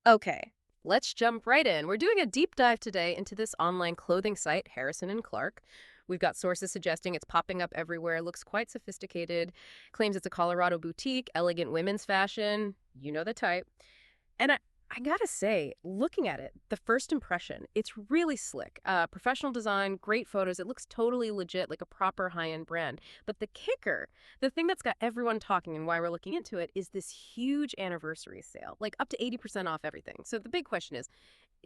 Okay, let's jump right in. We're doing a deep dive today into this online clothing site, Harrison and Clarke. We've got sources suggesting it's popping up everywhere, looks quite sophisticated, claims it's a Colorado boutique, elegant women's fashion. You know the type. And I gotta say, looking at it, the first impression, it's really slick. Professional design, great photos. It looks totally legit, like a proper high-end brand. But the kicker, the thing that's got everyone talking and why we're looking into it, is this huge anniversary sale, like up to 80% off everything. So the big question is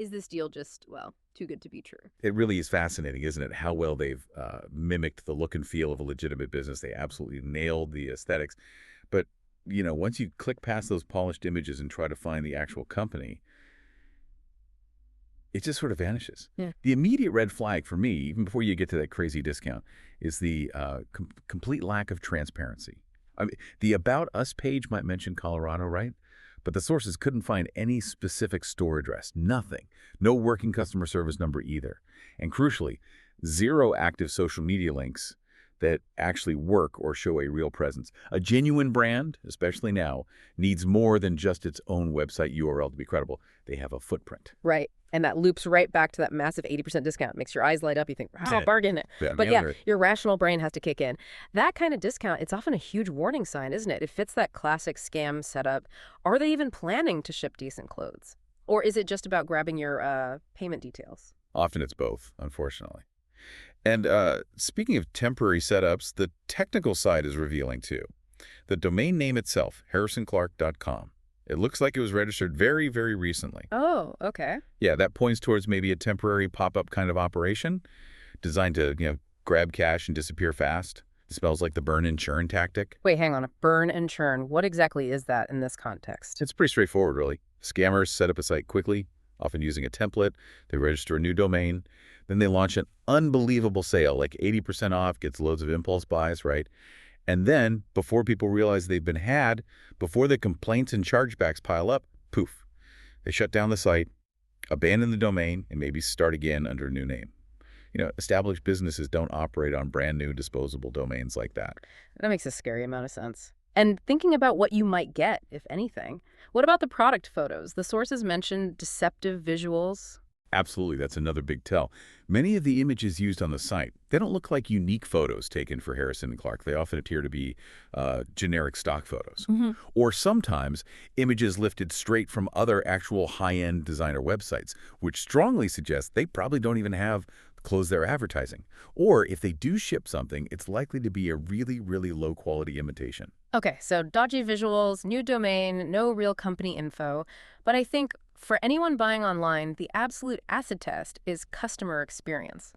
this deal just, well, too good to be true? It really is fascinating, isn't it? How well they've mimicked the look and feel of a legitimate business. They absolutely nailed the aesthetics. But, once you click past those polished images and try to find the actual company, it just sort of vanishes. Yeah. The immediate red flag for me, even before you get to that crazy discount, is the complete lack of transparency. I mean, the About Us page might mention Colorado, right? But the sources couldn't find any specific store address, nothing. No working customer service number either. And crucially, zero active social media links that actually work or show a real presence. A genuine brand, especially now, needs more than just its own website URL to be credible. They have a footprint. Right. And that loops right back to that massive 80% discount. Makes your eyes light up. You think, oh, bargain. Yeah, But nailed yeah, it. your rational brain has to kick in. That kind of discount, it's often a huge warning sign, isn't it? It fits that classic scam setup. Are they even planning to ship decent clothes? Or is it just about grabbing your payment details? Often it's both, unfortunately. And speaking of temporary setups, the technical side is revealing too. The domain name itself, harrisonclarke.com. It looks like it was registered very, very recently. Oh, okay. Yeah, that points towards maybe a temporary pop-up kind of operation designed to, grab cash and disappear fast. It smells like the burn and churn tactic. Wait, hang on. Burn and churn. What exactly is that in this context? It's pretty straightforward, really. Scammers set up a site quickly, often using a template. They register a new domain. Then they launch an unbelievable sale, like 80% off, gets loads of impulse buys, right? And then, before people realize they've been had, before the complaints and chargebacks pile up, poof, they shut down the site, abandon the domain, and maybe start again under a new name. Established businesses don't operate on brand new disposable domains like that. That makes a scary amount of sense. And thinking about what you might get, if anything. What about the product photos? The sources mentioned deceptive visuals. Absolutely, that's another big tell. Many of the images used on the site, they don't look like unique photos taken for Harrison and Clarke. They often appear to be generic stock photos. Or sometimes images lifted straight from other actual high-end designer websites, which strongly suggests they probably don't even have clothes they're advertising. Or if they do ship something, it's likely to be a really, really low-quality imitation. Okay, so dodgy visuals, new domain, no real company info. But I think for anyone buying online, the absolute acid test is customer experience.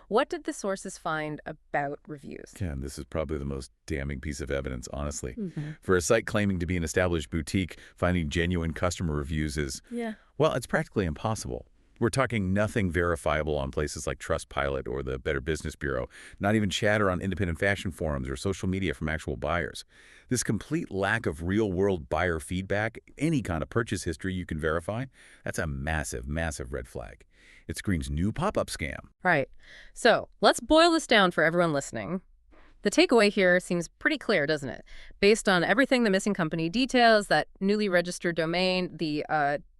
What did the sources find about reviews? Yeah, and this is probably the most damning piece of evidence, honestly. Mm-hmm. For a site claiming to be an established boutique, finding genuine customer reviews is, Yeah. well, it's practically impossible. We're talking nothing verifiable on places like Trustpilot or the Better Business Bureau, not even chatter on independent fashion forums or social media from actual buyers. This complete lack of real-world buyer feedback, any kind of purchase history you can verify, that's a massive, massive red flag. It screams new pop-up scam. Right. So let's boil this down for everyone listening. The takeaway here seems pretty clear, doesn't it? Based on everything the missing company details, that newly registered domain, the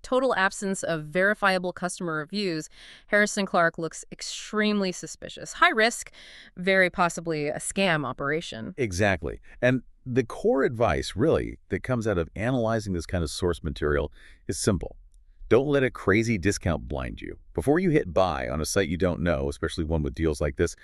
total absence of verifiable customer reviews, Harrison Clarke looks extremely suspicious. High risk, very possibly a scam operation. Exactly. And the core advice, really, that comes out of analyzing this kind of source material is simple. Don't let a crazy discount blind you. Before you hit buy on a site you don't know, especially one with deals like this,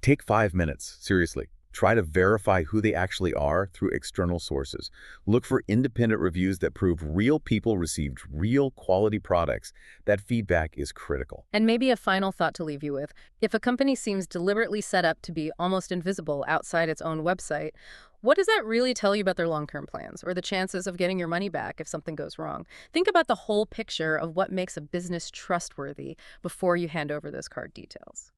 take 5 minutes, seriously. Try to verify who they actually are through external sources. Look for independent reviews that prove real people received real quality products. That feedback is critical. And maybe a final thought to leave you with. If a company seems deliberately set up to be almost invisible outside its own website, what does that really tell you about their long-term plans or the chances of getting your money back if something goes wrong? Think about the whole picture of what makes a business trustworthy before you hand over those card details.